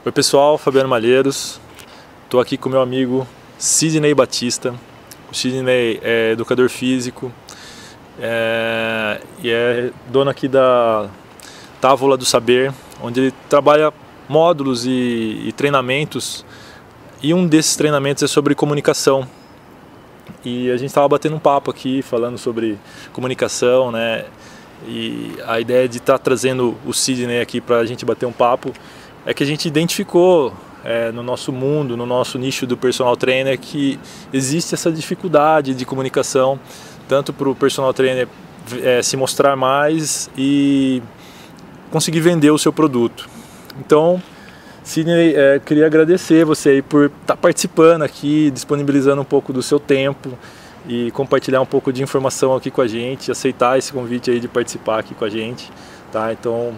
Oi pessoal, Fabiano Malheiros, estou aqui com meu amigo Sidney Batista. O Sidney é educador físico e é dono aqui da Távola do Saber, onde ele trabalha módulos e treinamentos, e um desses treinamentos é sobre comunicação. E a gente estava batendo um papo aqui, falando sobre comunicação, né? E a ideia de estar trazendo o Sidney aqui para a gente bater um papo é que a gente identificou no nosso mundo, no nosso nicho do personal trainer, que existe essa dificuldade de comunicação, tanto para o personal trainer se mostrar mais e conseguir vender o seu produto. Então, Sidney, queria agradecer você aí por estar participando aqui, disponibilizando um pouco do seu tempo e compartilhar um pouco de informação aqui com a gente, aceitar esse convite aí de participar aqui com a gente, tá? Então,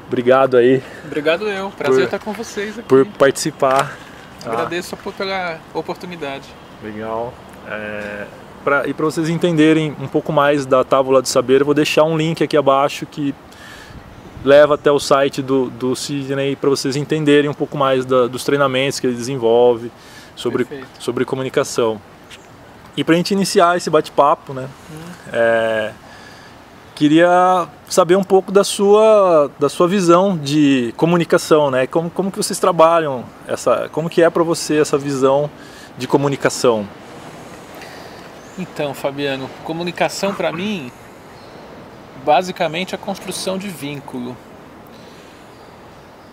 obrigado aí. Obrigado eu, prazer estar com vocês aqui. Por participar. Tá? Agradeço pela oportunidade. Legal. Para vocês entenderem um pouco mais da Távola do Saber, eu vou deixar um link aqui abaixo que leva até o site do Sidney para vocês entenderem um pouco mais dos treinamentos que ele desenvolve sobre comunicação. E para a gente iniciar esse bate-papo, né, queria saber um pouco da sua visão de comunicação, né? Como que vocês trabalham como que é para você essa visão de comunicação? Então, Fabiano, comunicação para mim, basicamente a construção de vínculo.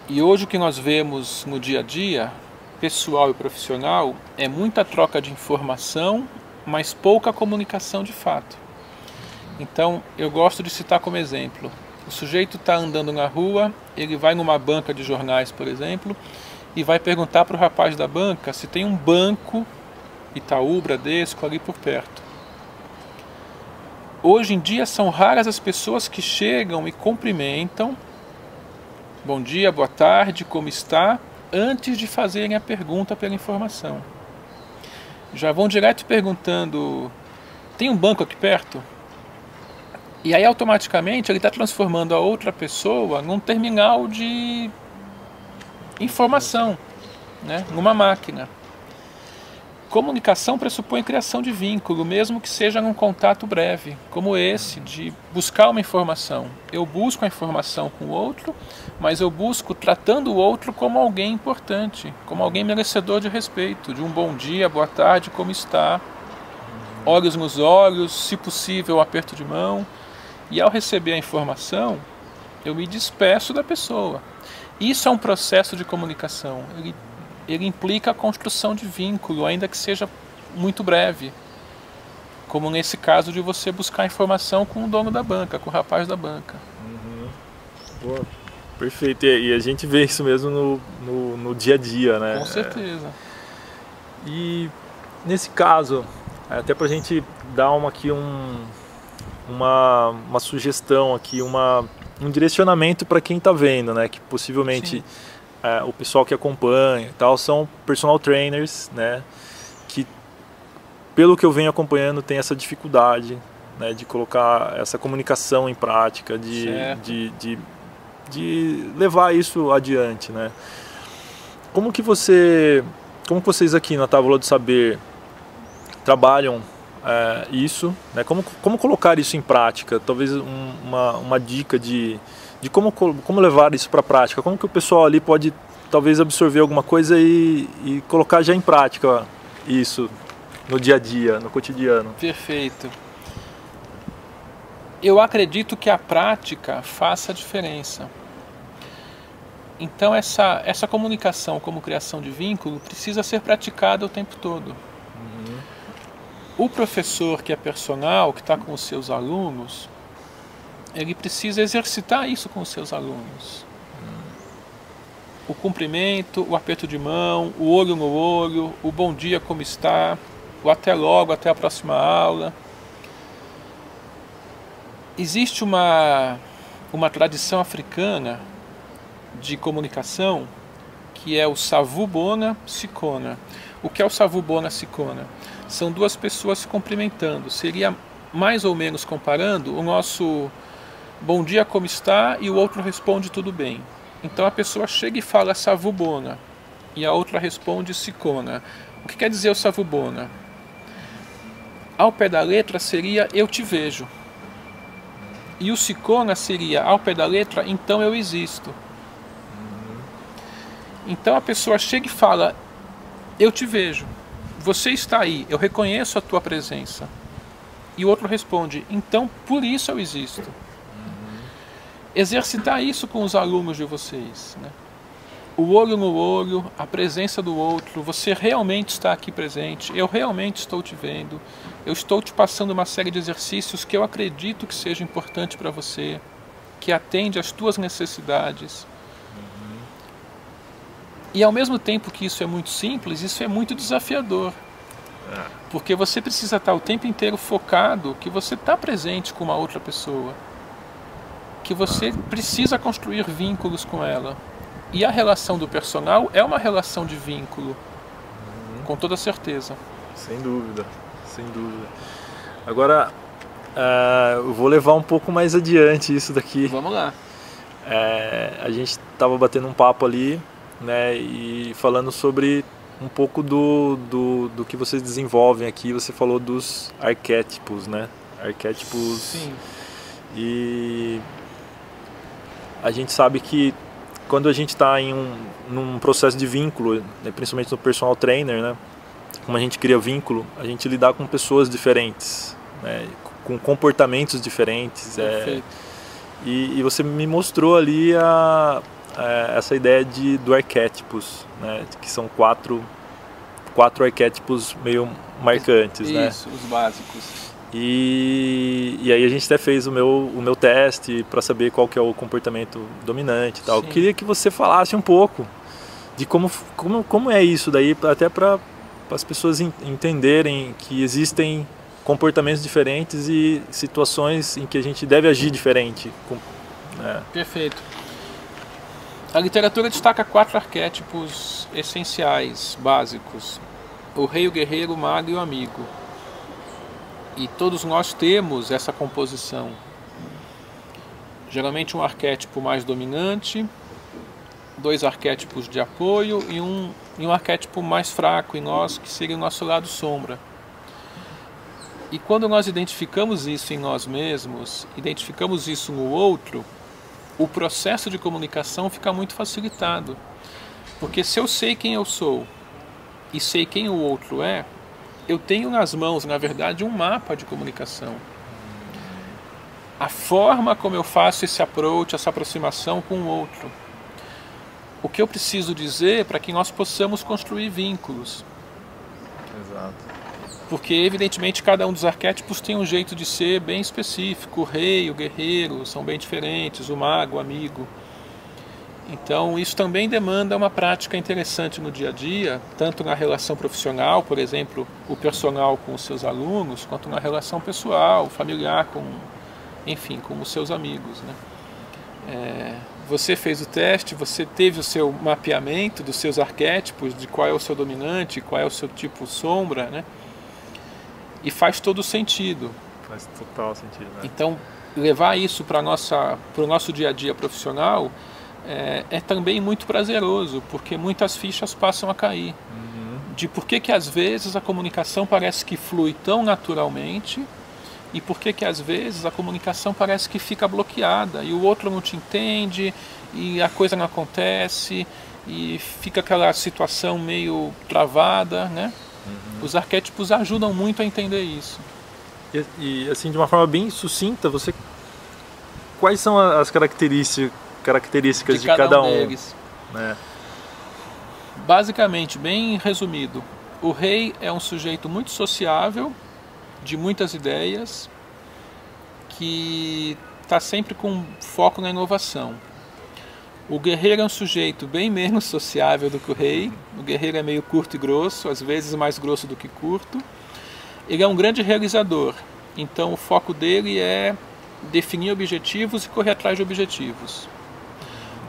E hoje o que nós vemos no dia a dia, pessoal e profissional, é muita troca de informação, mas pouca comunicação de fato. Então, eu gosto de citar como exemplo. O sujeito está andando na rua, ele vai numa banca de jornais, por exemplo, e vai perguntar para o rapaz da banca se tem um banco Itaú, Bradesco ali por perto. Hoje em dia são raras as pessoas que chegam e cumprimentam, bom dia, boa tarde, como está, antes de fazerem a pergunta pela informação. Já vão direto perguntando, tem um banco aqui perto? E aí automaticamente ele está transformando a outra pessoa num terminal de informação, né? Numa máquina. Comunicação pressupõe criação de vínculo, mesmo que seja num contato breve, como esse, de buscar uma informação. Eu busco a informação com o outro, mas eu busco tratando o outro como alguém importante, como alguém merecedor de respeito, de um bom dia, boa tarde, como está, olhos nos olhos, se possível, um aperto de mão. E ao receber a informação, eu me despeço da pessoa. Isso é um processo de comunicação. Ele implica a construção de vínculo, ainda que seja muito breve. Como nesse caso de você buscar informação com o dono da banca, com o rapaz da banca. Pô, perfeito. E a gente vê isso mesmo no dia a dia, né? Com certeza. E nesse caso, até pra gente dar uma sugestão aqui, um direcionamento para quem está vendo, né? Que possivelmente o pessoal que acompanha e tal são personal trainers, né? Que pelo que eu venho acompanhando tem essa dificuldade, né? De colocar essa comunicação em prática, de levar isso adiante, né? Como que vocês aqui na Távola do Saber trabalham isso, né? Como colocar isso em prática? Talvez uma dica de como levar isso para a prática. Como que o pessoal ali pode talvez absorver alguma coisa e colocar já em prática isso no dia a dia, no cotidiano? Perfeito. Eu acredito que a prática faça a diferença. Então essa comunicação como criação de vínculo precisa ser praticada o tempo todo. O professor que é personal, que está com os seus alunos, ele precisa exercitar isso com os seus alunos. O cumprimento, o aperto de mão, o olho no olho, o bom dia, como está, o até logo, até a próxima aula. Existe uma tradição africana de comunicação que é o Savu Bona Sikona. O que é o Savu Bona Sikona? São duas pessoas se cumprimentando. Seria mais ou menos comparando o nosso bom dia, como está, e o outro responde tudo bem. Então a pessoa chega e fala savubona, e a outra responde sicona. O que quer dizer o savubona? Ao pé da letra seria eu te vejo. E o sicona seria ao pé da letra então eu existo. Então a pessoa chega e fala eu te vejo, você está aí, eu reconheço a tua presença. E o outro responde, então por isso eu existo. Exercitar isso com os alunos de vocês, né? O olho no olho, a presença do outro, você realmente está aqui presente, eu realmente estou te vendo, eu estou te passando uma série de exercícios que eu acredito que seja importante para você, que atende às tuas necessidades. E ao mesmo tempo que isso é muito simples, isso é muito desafiador. Porque você precisa estar o tempo inteiro focado que você está presente com uma outra pessoa. Que você precisa construir vínculos com ela. E a relação do personal é uma relação de vínculo. Com toda certeza. Sem dúvida, sem dúvida. Agora, eu vou levar um pouco mais adiante isso daqui. Vamos lá. A gente estava batendo um papo ali, né, e falando sobre um pouco do que vocês desenvolvem aqui. Você falou dos arquétipos, né? Arquétipos. Sim. E a gente sabe que quando a gente está num processo de vínculo, né, principalmente no personal trainer, né, como a gente cria vínculo, a gente lidar com pessoas diferentes, né, com comportamentos diferentes. E você me mostrou ali essa ideia do arquétipos, né, que são quatro arquétipos meio marcantes. Isso, né? os básicos. E aí a gente até fez o meu teste para saber qual que é o comportamento dominante e tal. Eu queria que você falasse um pouco de como é isso daí, até para as pessoas entenderem que existem comportamentos diferentes e situações em que a gente deve agir diferente. Né? Perfeito. A literatura destaca 4 arquétipos essenciais, básicos. O rei, o guerreiro, o mago e o amigo. E todos nós temos essa composição. Geralmente um arquétipo mais dominante, 2 arquétipos de apoio e um arquétipo mais fraco em nós, que seria o nosso lado sombra. E quando nós identificamos isso em nós mesmos, identificamos isso no outro, o processo de comunicação fica muito facilitado. Porque se eu sei quem eu sou e sei quem o outro é, eu tenho nas mãos, na verdade, um mapa de comunicação. A forma como eu faço esse approach, essa aproximação com o outro. O que eu preciso dizer para que nós possamos construir vínculos. Exato. Porque, evidentemente, cada um dos arquétipos tem um jeito de ser bem específico. O rei, o guerreiro são bem diferentes, o mago, o amigo. Então, isso também demanda uma prática interessante no dia a dia, tanto na relação profissional, por exemplo, o personal com os seus alunos, quanto na relação pessoal, familiar, com os seus amigos, né? Você fez o teste, você teve o seu mapeamento dos seus arquétipos, de qual é o seu dominante, qual é o seu tipo sombra, né? E faz todo sentido. Faz total sentido, né? Então, levar isso para o nosso dia a dia profissional é também muito prazeroso, porque muitas fichas passam a cair. De por que às vezes a comunicação parece que flui tão naturalmente e por que às vezes a comunicação parece que fica bloqueada e o outro não te entende e a coisa não acontece e fica aquela situação meio travada, né? Os arquétipos ajudam muito a entender isso. E assim, de uma forma bem sucinta, quais são as características de cada um deles? Né? Basicamente, bem resumido, o rei é um sujeito muito sociável, de muitas ideias, que está sempre com foco na inovação. O guerreiro é um sujeito bem menos sociável do que o rei. O guerreiro é meio curto e grosso, às vezes mais grosso do que curto. Ele é um grande realizador, então o foco dele é definir objetivos e correr atrás de objetivos.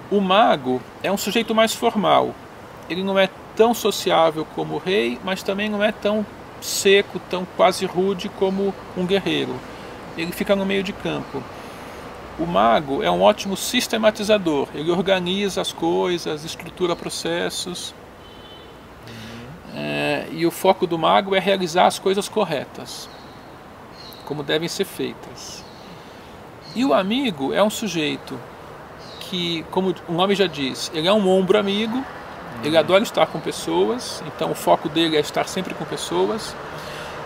O mago é um sujeito mais formal. Ele não é tão sociável como o rei, mas também não é tão seco, tão quase rude como um guerreiro. Ele fica no meio de campo. O mago é um ótimo sistematizador, ele organiza as coisas, estrutura processos. E o foco do mago é realizar as coisas corretas, como devem ser feitas. E o amigo é um sujeito que, como o nome já diz, ele é um ombro amigo, ele adora estar com pessoas, então o foco dele é estar sempre com pessoas.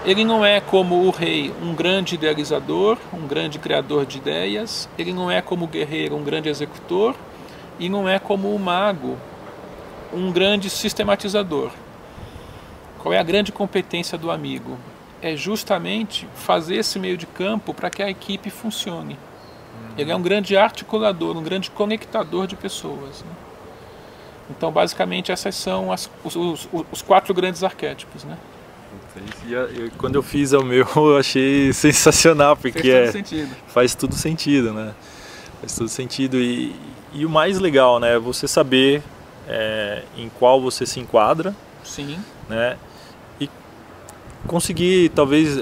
Ele não é como o rei, um grande idealizador, um grande criador de ideias, ele não é como o guerreiro, um grande executor, e não é como o mago, um grande sistematizador. Qual é a grande competência do amigo? É justamente fazer esse meio de campo para que a equipe funcione. Ele é um grande articulador, um grande conectador de pessoas, né? Então, basicamente, esses são os 4 grandes arquétipos, né? Quando eu fiz o meu, eu achei sensacional, porque faz todo sentido, né? Faz todo sentido. E o mais legal, né, é você saber em qual você se enquadra. Sim. Né? E conseguir, talvez,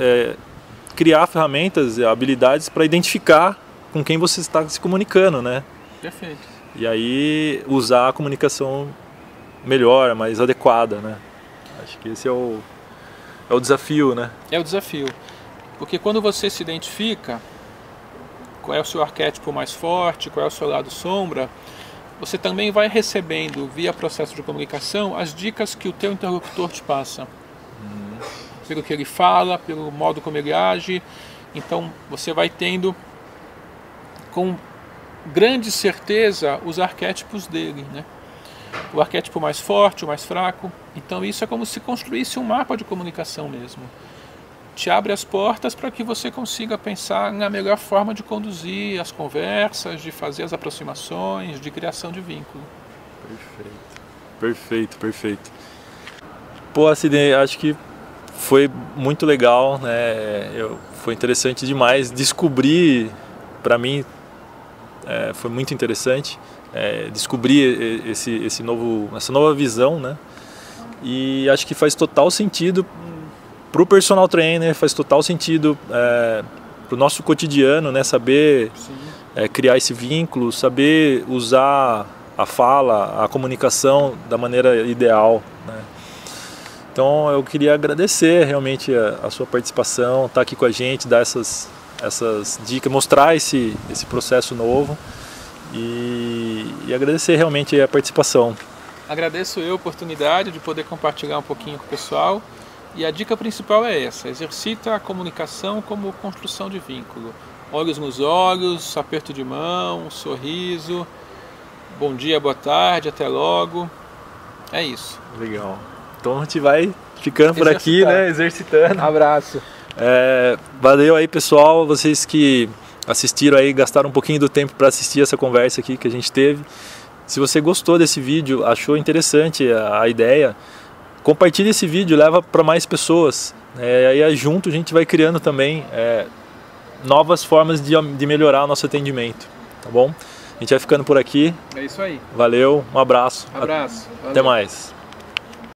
criar ferramentas, habilidades para identificar com quem você está se comunicando, né? Perfeito. E aí usar a comunicação melhor, mais adequada, né? Acho que esse é o desafio, né? É o desafio. Porque quando você se identifica qual é o seu arquétipo mais forte, qual é o seu lado sombra, você também vai recebendo, via processo de comunicação, as dicas que o teu interlocutor te passa. Pelo que ele fala, pelo modo como ele age. Então você vai tendo com grande certeza os arquétipos dele, né? O arquétipo mais forte, o mais fraco. Então isso é como se construísse um mapa de comunicação mesmo. Te abre as portas para que você consiga pensar na melhor forma de conduzir as conversas, de fazer as aproximações, de criação de vínculo. Perfeito. Pô, Sidney, acho que foi muito legal, né? Foi interessante demais. Descobrir, para mim, foi muito interessante. Descobrir essa nova visão, né? E acho que faz total sentido para o personal trainer, faz total sentido para o nosso cotidiano, né? Saber criar esse vínculo, saber usar a fala, a comunicação da maneira ideal, né? Então eu queria agradecer realmente a sua participação, estar aqui com a gente, dar essas dicas, mostrar esse processo novo e agradecer realmente a participação. Agradeço eu a oportunidade de poder compartilhar um pouquinho com o pessoal. E a dica principal é essa: exercita a comunicação como construção de vínculo. Olhos nos olhos, aperto de mão, sorriso, bom dia, boa tarde, até logo. É isso. Legal. Então a gente vai ficando por aqui, né? Exercitando. Abraço. Valeu aí, pessoal, vocês que assistiram aí, gastaram um pouquinho do tempo para assistir essa conversa aqui que a gente teve. Se você gostou desse vídeo, achou interessante a ideia, compartilhe esse vídeo, leva para mais pessoas. Aí junto a gente vai criando também novas formas de melhorar o nosso atendimento, tá bom? A gente vai ficando por aqui. É isso aí. Valeu, um abraço. Abraço. Até mais.